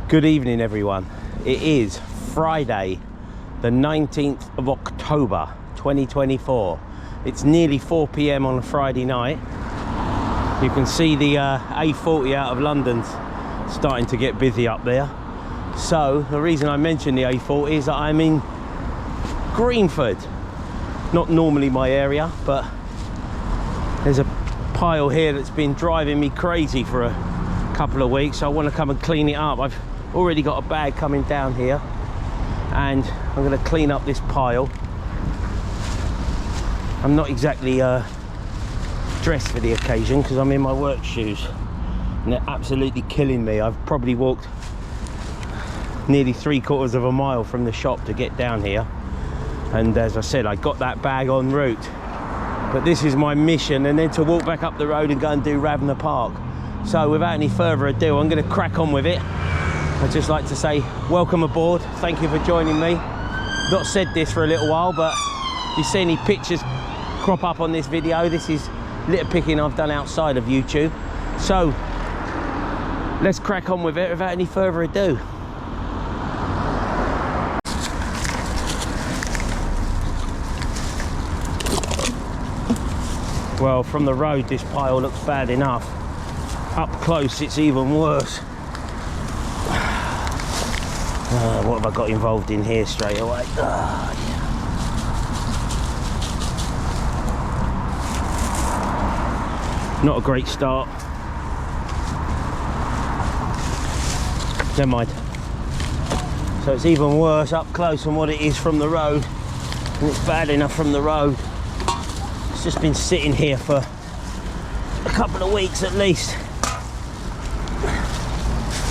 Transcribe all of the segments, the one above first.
Good evening, everyone. It is Friday, the 19th of October, 2024. It's nearly 4 p.m. on a Friday night. You can see the A40 out of London's starting to get busy up there. So the reason I mention the A40 is that I'm in Greenford. Not normally my area, but there's a pile here that's been driving me crazy for a couple of weeks. So I want to come and clean it up. I've already got a bag coming down here and I'm going to clean up this pile. I'm not exactly dressed for the occasion because I'm in my work shoes and they're absolutely killing me. I've probably walked nearly 3/4 of a mile from the shop to get down here, and as I said, I got that bag en route, but this is my mission, and then to walk back up the road and go and do Ravner Park. So without any further ado, I'm going to crack on with it. I'd just like to say welcome aboard, thank you for joining me. Not said this for a little while, but if you see any pictures crop up on this video, this is litter picking I've done outside of YouTube. So let's crack on with it without any further ado. Well, from the road this pile looks bad enough. Up close it's even worse. What have I got involved in here straight away? Yeah. Not a great start. Never mind. So it's even worse up close than what it is from the road. And it's bad enough from the road. It's just been sitting here for a couple of weeks at least.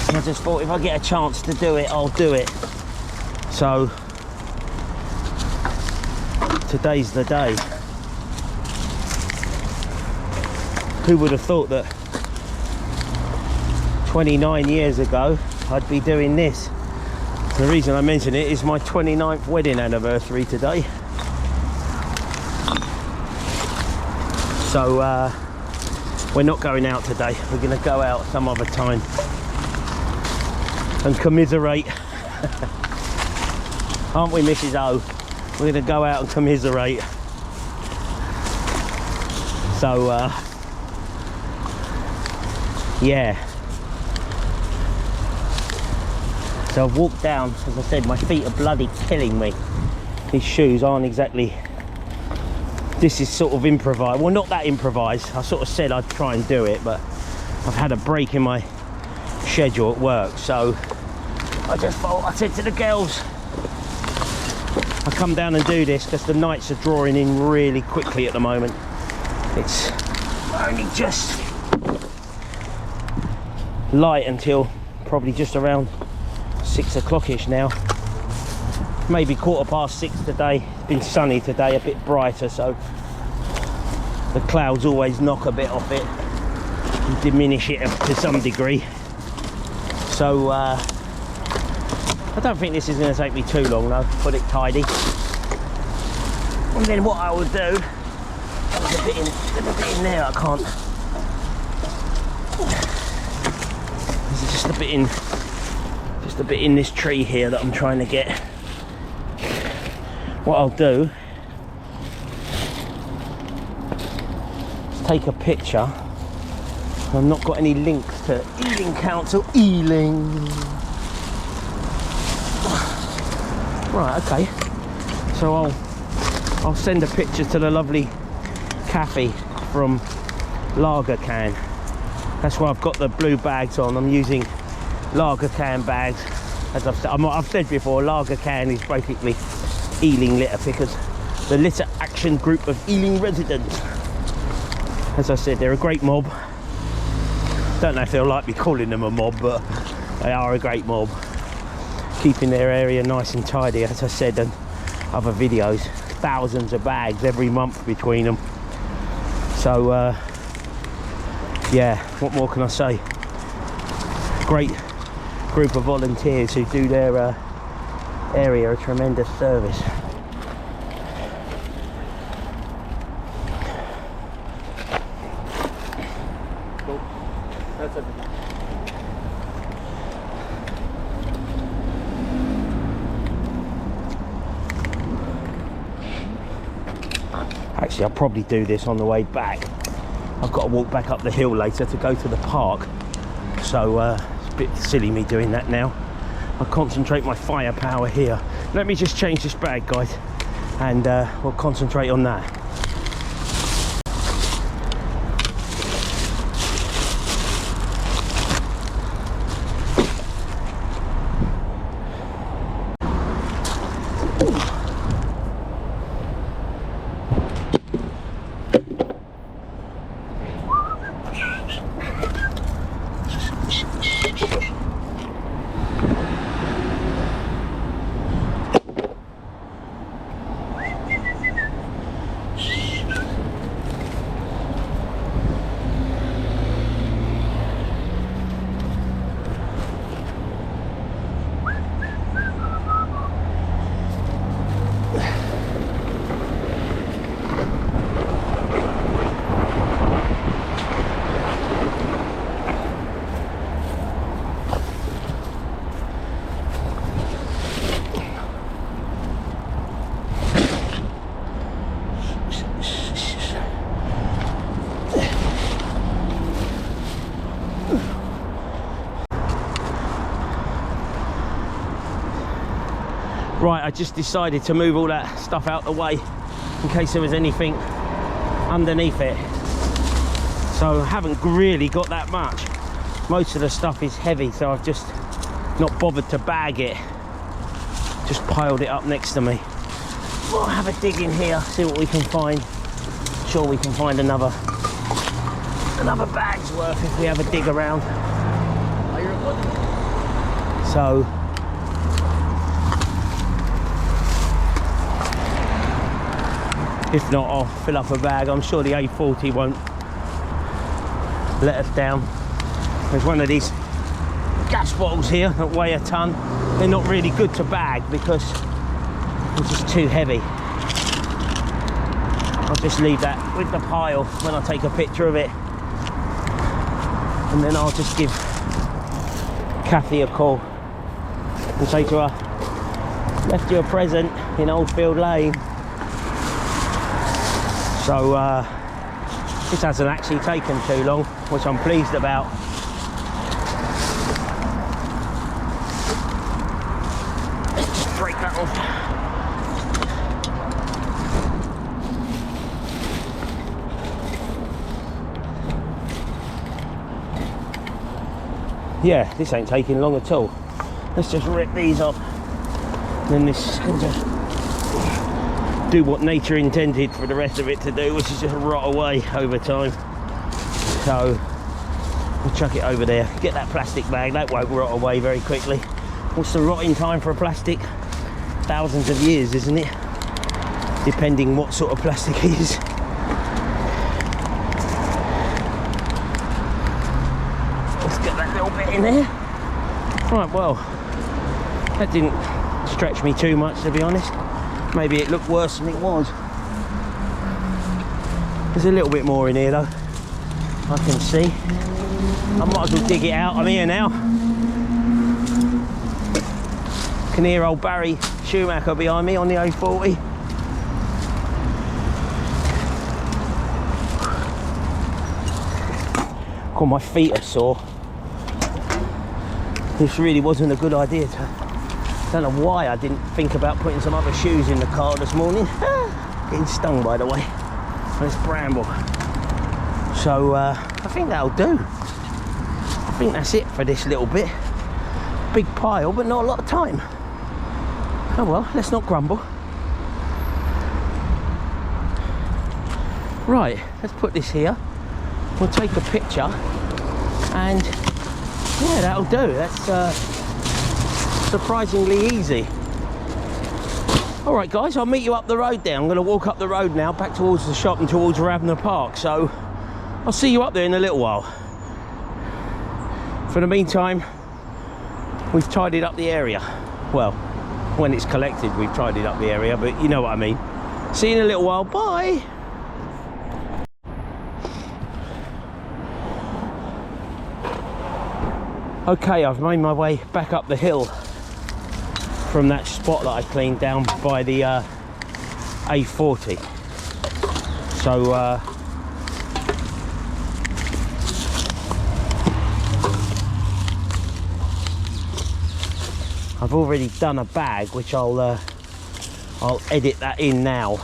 I just thought if I get a chance to do it, I'll do it. So today's the day. Who would have thought that 29 years ago I'd be doing this? The reason I mention it is my 29th wedding anniversary today. So we're not going out today. We're going to go out some other time and commiserate. Aren't we, Mrs. O? We're going to go out and commiserate. So yeah. So I've walked down, as I said, my feet are bloody killing me. These shoes aren't exactly, this is sort of improvised. Well, not that improvised. I sort of said I'd try and do it, but I've had a break in my schedule at work, so I just thought, I said to the girls, I come down and do this because the nights are drawing in really quickly at the moment. It's only just light until probably just around 6 o'clock-ish now. Maybe 6:15 today. It's been sunny today, a bit brighter, so the clouds always knock a bit off it and diminish it to some degree. So I don't think this is going to take me too long though, put it tidy. And then what I will do, there's a bit in there I can't. There's just a bit in this tree here that I'm trying to get. What I'll do is take a picture. I've not got any links to Ealing Council. Ealing. Right, okay. So I'll send a picture to the lovely Kathy from Lager Can. That's why I've got the blue bags on. I'm using Lager Can bags. As I've said before, Lager Can is basically Ealing litter pickers, the litter action group of Ealing residents. As I said, they're a great mob. Don't know if they'll like me calling them a mob, but they are a great mob, keeping their area nice and tidy, as I said in other videos. Thousands of bags every month between them. So yeah, what more can I say? Great group of volunteers who do their area a tremendous service. Actually, I'll probably do this on the way back. I've got to walk back up the hill later to go to the park, so it's a bit silly me doing that now. I'll concentrate my firepower here. Let me just change this bag, guys, and we'll concentrate on that. Right, I just decided to move all that stuff out the way in case there was anything underneath it. So I haven't really got that much. Most of the stuff is heavy, so I've just not bothered to bag it. Just piled it up next to me. We'll have a dig in here, see what we can find. Sure, we can find another bag's worth if we have a dig around. So if not, I'll fill up a bag. I'm sure the A40 won't let us down. There's one of these gas bottles here that weigh a ton. They're not really good to bag because they're just too heavy. I'll just leave that with the pile when I take a picture of it. And then I'll just give Kathy a call and say to her, left you a present in Oldfield Lane. So this hasn't actually taken too long, which I'm pleased about. Let's just break that off. Yeah, this ain't taking long at all. Let's just rip these off. Then this can just do what nature intended for the rest of it to do, which is just rot away over time. So we'll chuck it over there. Get that plastic bag, that won't rot away very quickly. What's the rotting time for a plastic? Thousands of years, isn't it? Depending what sort of plastic it is. Let's get that little bit in there. Right, well, that didn't stretch me too much, to be honest. Maybe it looked worse than it was. There's a little bit more in here though, I can see. I might as well dig it out. I'm here now. Can hear old Barry Schumacher behind me on the A40. God, my feet are sore. This really wasn't a good idea to... I don't know why I didn't think about putting some other shoes in the car this morning. Getting stung, by the way, by this bramble. So I think that'll do. I think that's it for this little bit. Big pile, but not a lot of time. Oh well, let's not grumble. Right, let's put this here. We'll take a picture, and yeah, that'll do. That's surprisingly easy. All right guys, I'll meet you up the road there. I'm going to walk up the road now back towards the shop and towards Ravner Park, so I'll see you up there in a little while. For the meantime, we've tidied up the area. Well, when it's collected we've tidied up the area, but you know what I mean. See you in a little while. Bye. Okay, I've made my way back up the hill from that spot that I cleaned down by the A40. So I've already done a bag, which I'll edit that in now.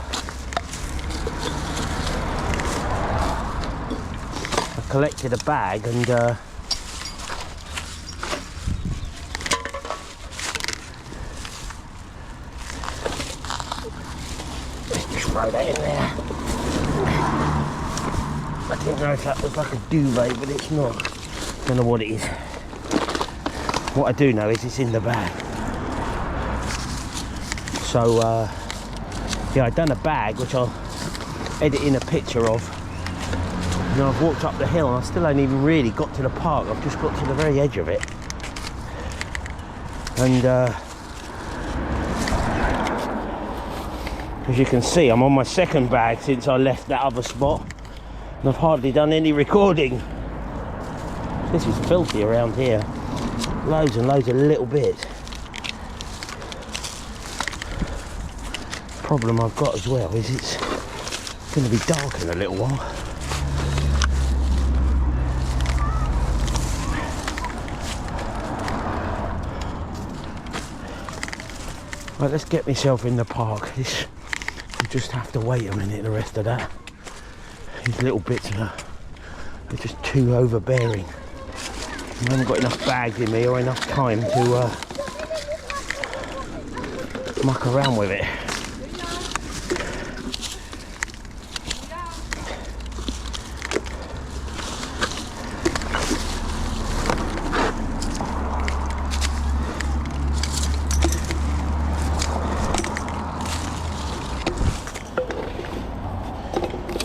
I collected a bag and let's just throw that in there. I didn't know if that was like a duvet, but it's not. Don't know what it is. What I do know is it's in the bag. So yeah, I've done a bag which I'll edit in a picture of. And I've walked up the hill and I still ain't even really got to the park. I've just got to the very edge of it. And as you can see, I'm on my second bag since I left that other spot. And I've hardly done any recording. This is filthy around here. Loads and loads of little bits. Problem I've got as well is it's going to be dark in a little while. Right, let's get myself in the park. This, you just have to wait a minute. The rest of that, these little bits are just too overbearing. I haven't got enough bags in me or enough time to muck around with it.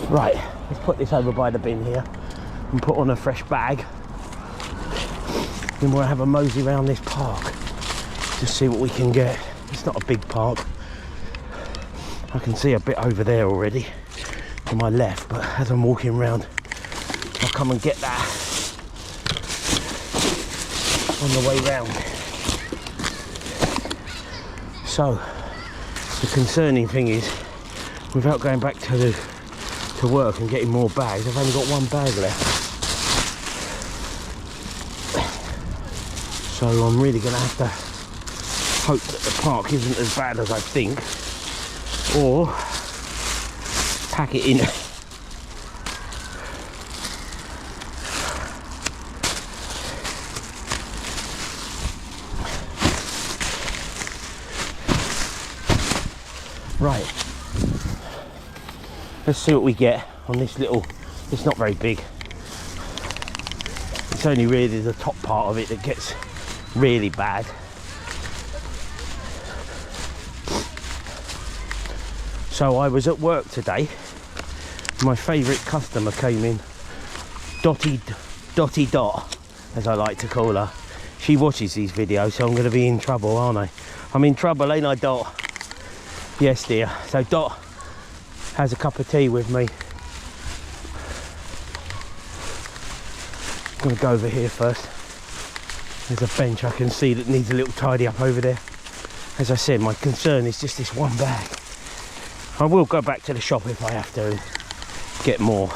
Right, let's put this over by the bin here and put on a fresh bag. Then we'll have a mosey around this park, just see what we can get. It's not a big park. I can see a bit over there already to my left, but as I'm walking around, I'll come and get that on the way round. So the concerning thing is, without going back to work and getting more bags, I've only got one bag left. So I'm really going to have to hope that the park isn't as bad as I think, or pack it in. Right, let's see what we get on this little, it's not very big. It's only really the top part of it that gets really bad. So I was at work today. My favourite customer came in, Dotty Dot, as I like to call her. She watches these videos, so I'm going to be in trouble, aren't I? I'm in trouble, ain't I, Dot? Yes, dear. So Dot has a cup of tea with me. I'm going to go over here first. There's a bench I can see that needs a little tidy up over there. As I said, my concern is just this one bag. I will go back to the shop if I have to and get more.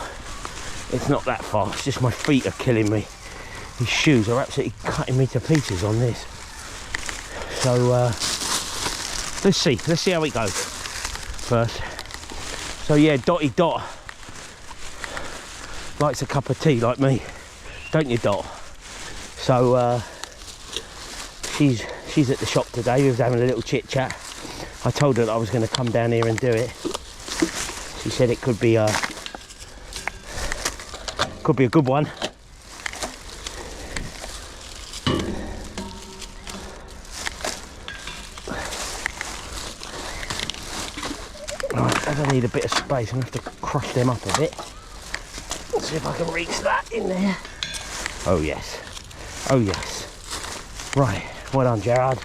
It's not that far, it's just my feet are killing me. These shoes are absolutely cutting me to pieces on this. So let's see how it goes first. So yeah, Dotty Dot likes a cup of tea like me, don't you, Dot? So she's at the shop today. We was having a little chit chat. I told her that I was going to come down here and do it. She said it could be a good one. Right, as I need a bit of space, I'm going to have to crush them up a bit. Let's see if I can reach that in there. Oh yes, oh yes. Right, well done, Gerard.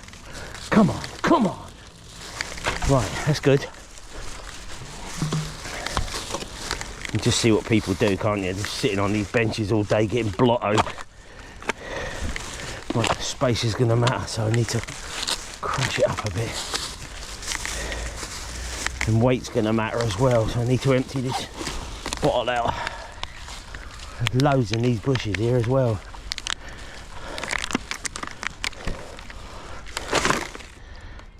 Come on, come on. Right, that's good. You just see what people do, can't you? Just sitting on these benches all day getting blottoed. Right, space is going to matter, so I need to crunch it up a bit. And weight's going to matter as well, so I need to empty this bottle out. There's loads in these bushes here as well.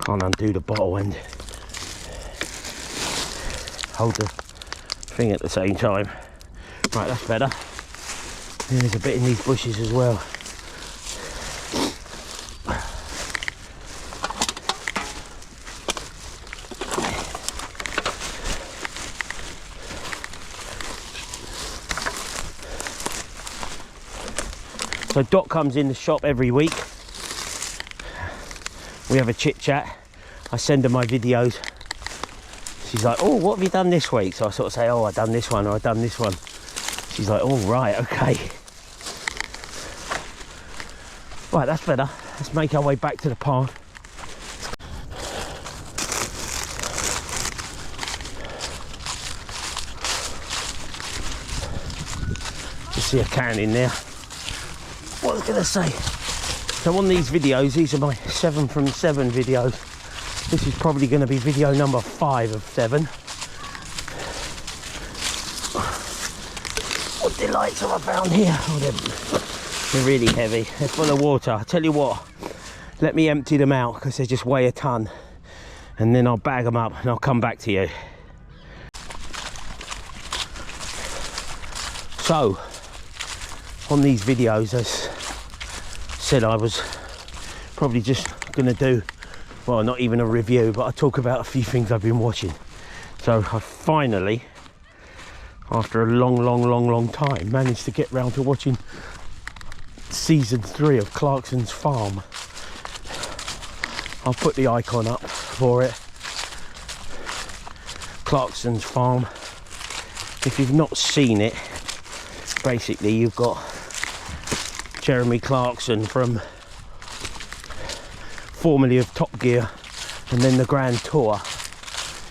Can't undo the bottle and hold the thing at the same time. Right, that's better. And there's a bit in these bushes as well. So Dot comes in the shop every week. We have a chit chat. I send her my videos. She's like, oh, what have you done this week? So I sort of say, oh, I've done this one or I've done this one. She's like, oh, right, okay. Right, that's better. Let's make our way back to the path. Just see a can in there. What was I going to say? So on these videos, these are my 7 from 7 videos. This is probably going to be video number 5 of 7. What delights have I found here? Oh, they're really heavy. They're full of water. I tell you what, let me empty them out because they just weigh a ton. And then I'll bag them up and I'll come back to you. So, on these videos, as said, I was probably just going to do, well, not even a review, but I talk about a few things I've been watching. So I finally, after a long time, managed to get round to watching season 3 of Clarkson's Farm. I'll put the icon up for it. Clarkson's Farm. If you've not seen it, basically you've got Jeremy Clarkson from formerly of Top Gear and then the Grand Tour.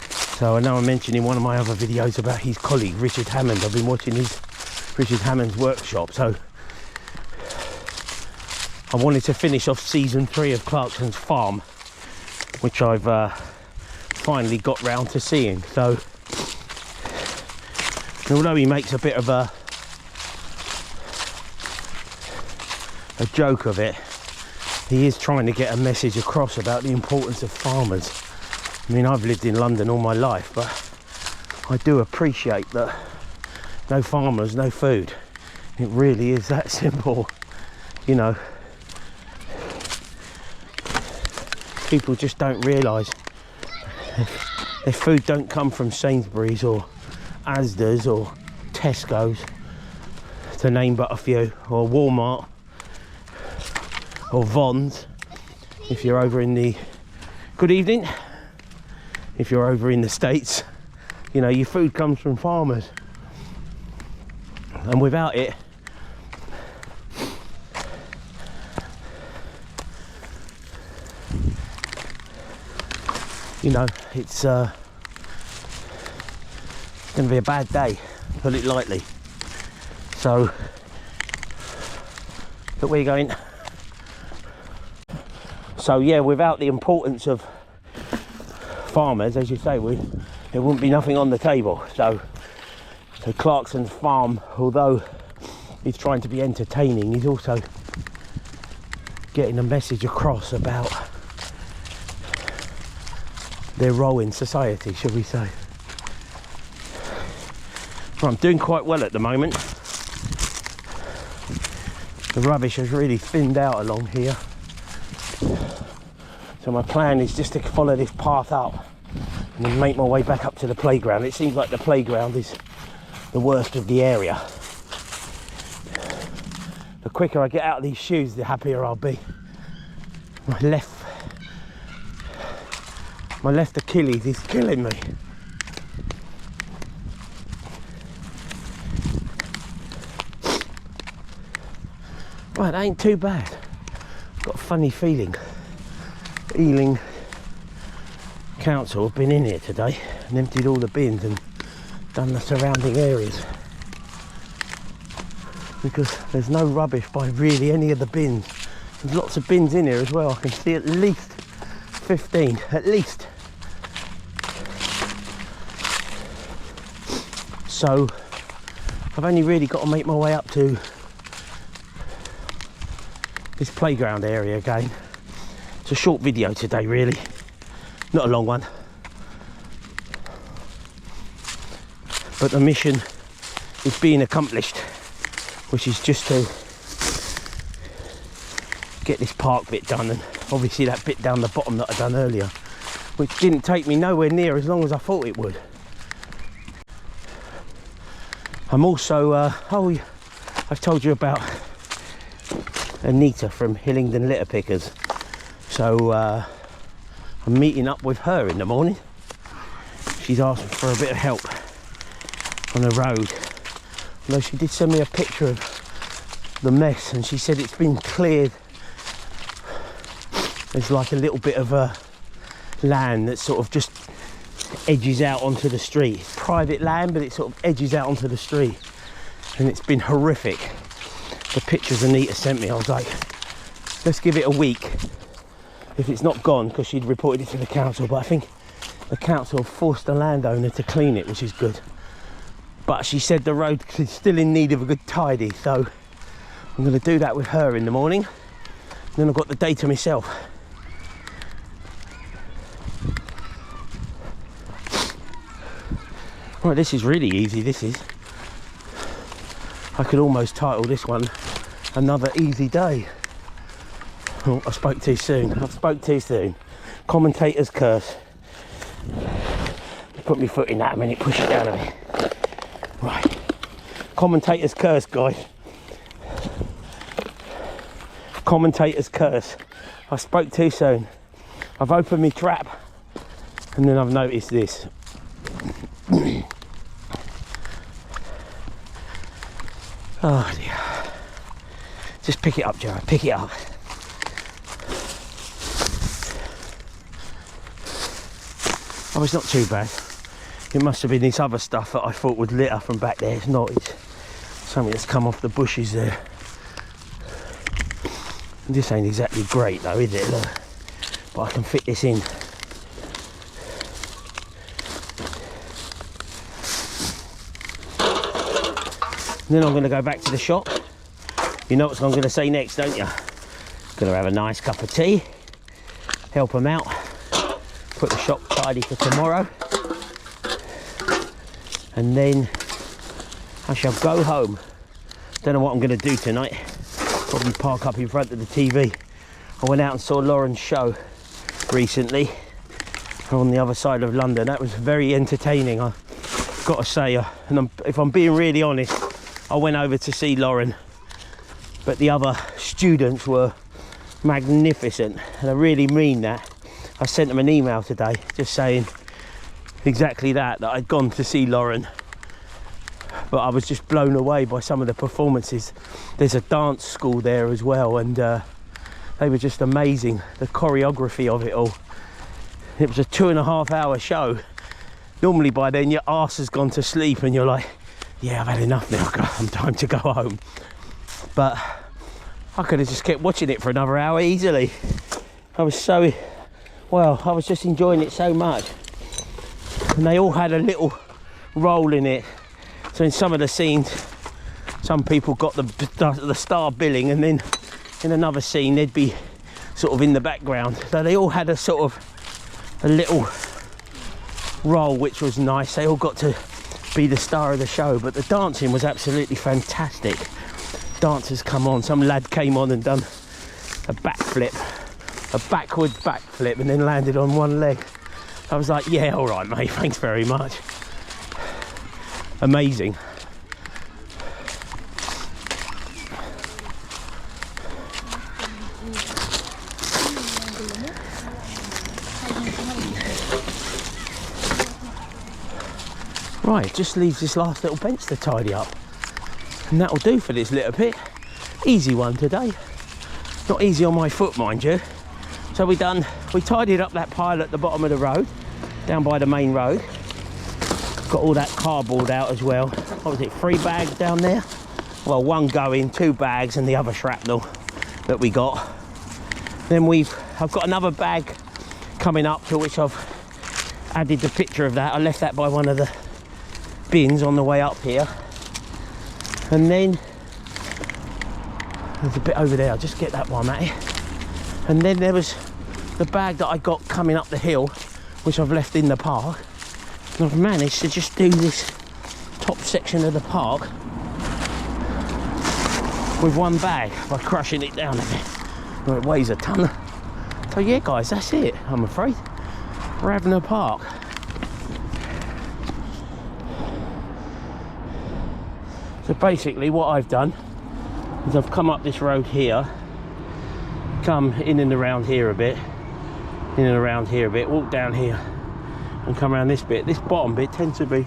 So I know I mentioned in one of my other videos about his colleague Richard Hammond. I've been watching Richard Hammond's workshop, so I wanted to finish off season 3 of Clarkson's Farm, which I've finally got round to seeing. So although he makes a bit of a joke of it, he is trying to get a message across about the importance of farmers. I mean, I've lived in London all my life, but I do appreciate that no farmers, no food. It really is that simple, you know. People just don't realise their food don't come from Sainsbury's or Asda's or Tesco's, to name but a few, or Walmart or Vons. If you're over in the, good evening, if you're over in the States, you know, your food comes from farmers, and without it, you know, it's going to be a bad day, put it lightly. So look where you're going. So yeah, without the importance of farmers, as you say, there wouldn't be nothing on the table. So Clarkson's Farm, although he's trying to be entertaining, he's also getting a message across about their role in society, shall we say. Well, I'm doing quite well at the moment. The rubbish has really thinned out along here. So my plan is just to follow this path up and then make my way back up to the playground. It seems like the playground is the worst of the area. The quicker I get out of these shoes, the happier I'll be. My left Achilles is killing me. Right, that ain't too bad. Got a funny feeling. Ealing Council have been in here today and emptied all the bins and done the surrounding areas, because there's no rubbish by really any of the bins. There's lots of bins in here as well. I can see at least 15, at least. So I've only really got to make my way up to this playground area again. It's a short video today, really, not a long one, but the mission is being accomplished, which is just to get this park bit done, and obviously that bit down the bottom that I done earlier, which didn't take me nowhere near as long as I thought it would. I'm also I've told you about Anita from Hillingdon Litter Pickers, so I'm meeting up with her in the morning. She's asked for a bit of help on the road, although she did send me a picture of the mess, and she said it's been cleared. There's like a little bit of land that sort of just edges out onto the street. It's private land, but it sort of edges out onto the street, and it's been horrific. The pictures Anita sent me, I was like, let's give it a week if it's not gone, because she'd reported it to the council, but I think the council forced the landowner to clean it, which is good. But she said the road is still in need of a good tidy, so I'm going to do that with her in the morning. And then I've got the day to myself. Right, this is really easy, this is. I could almost title this one Another Easy Day. Oh, I spoke too soon. I spoke too soon. Commentator's curse. Put my foot in that a minute, push it down a bit. Right. Commentator's curse, guys. Commentator's curse. I spoke too soon. I've opened my trap, and then I've noticed this. Oh dear. Just pick it up, Joe. Pick it up. Oh, it's not too bad. It must have been this other stuff that I thought would litter from back there. It's not. It's something that's come off the bushes there. This ain't exactly great though, is it? Look. But I can fit this in. And then I'm going to go back to the shop. You know what I'm going to say next, don't you? Going to have a nice cup of tea, help them out, put the shop tidy for tomorrow, and then I shall go home. Don't know what I'm going to do tonight. Probably park up in front of the TV. I went out and saw Lauren's show recently on the other side of London. That was very entertaining, I've got to say. And if I'm being really honest, I went over to see Lauren, but the other students were magnificent, and I really mean that. I sent them an email today just saying exactly that I'd gone to see Lauren, but I was just blown away by some of the performances. There's a dance school there as well, and they were just amazing, the choreography of it all. It was a 2.5 hour show. Normally by then your arse has gone to sleep and you're like, yeah, I've had enough now, I'm time to go home. But I could have just kept watching it for another hour easily. I was so, well, I was just enjoying it so much. And they all had a little role in it. So in some of the scenes, some people got the star billing, and then in another scene they'd be sort of in the background. So they all had a sort of a little role, which was nice. They all got to be the star of the show, but the dancing was absolutely fantastic. Dancers come on, some lad came on and done a backflip, a backward backflip, and then landed on one leg. I was like, yeah, all right, mate, thanks very much. Amazing. Right, it just leaves this last little bench to tidy up, and that'll do for this little bit. Easy one today. Not easy on my foot, mind you. So we tidied up that pile at the bottom of the road, down by the main road. Got all that cardboard out as well. What was it, 3 bags down there? Well, 1 going, 2 bags, and the other shrapnel that we got. Then I've got another bag coming up, to which I've added the picture of that. I left that by one of the bins on the way up here. And then there's a bit over there, I'll just get that one, Matty. And then there was the bag that I got coming up the hill, which I've left in the park. And I've managed to just do this top section of the park with one bag by crushing it down a bit. Well, it weighs a ton. So yeah guys, that's it, I'm afraid. Radnor Park. So basically what I've done is I've come up this road here, come in and around here a bit, in and around here a bit, walk down here and come around this bit. This bottom bit tends to be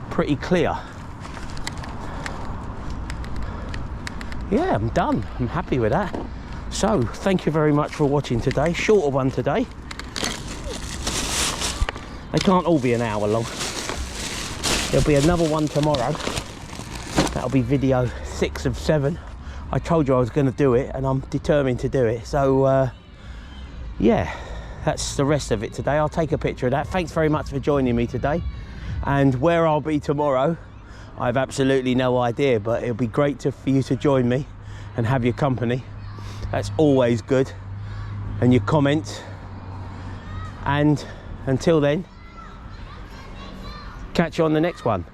pretty clear. Yeah, I'm done. I'm happy with that. So thank you very much for watching today. Shorter one today. They can't all be an hour long. There'll be another one tomorrow. That'll be video 6 of 7. I told you I was going to do it, and I'm determined to do it. So yeah, that's the rest of it today. I'll take a picture of that. Thanks very much for joining me today. And where I'll be tomorrow, I have absolutely no idea, but it'll be great for you to join me and have your company. That's always good. And your comments. And until then, catch you on the next one.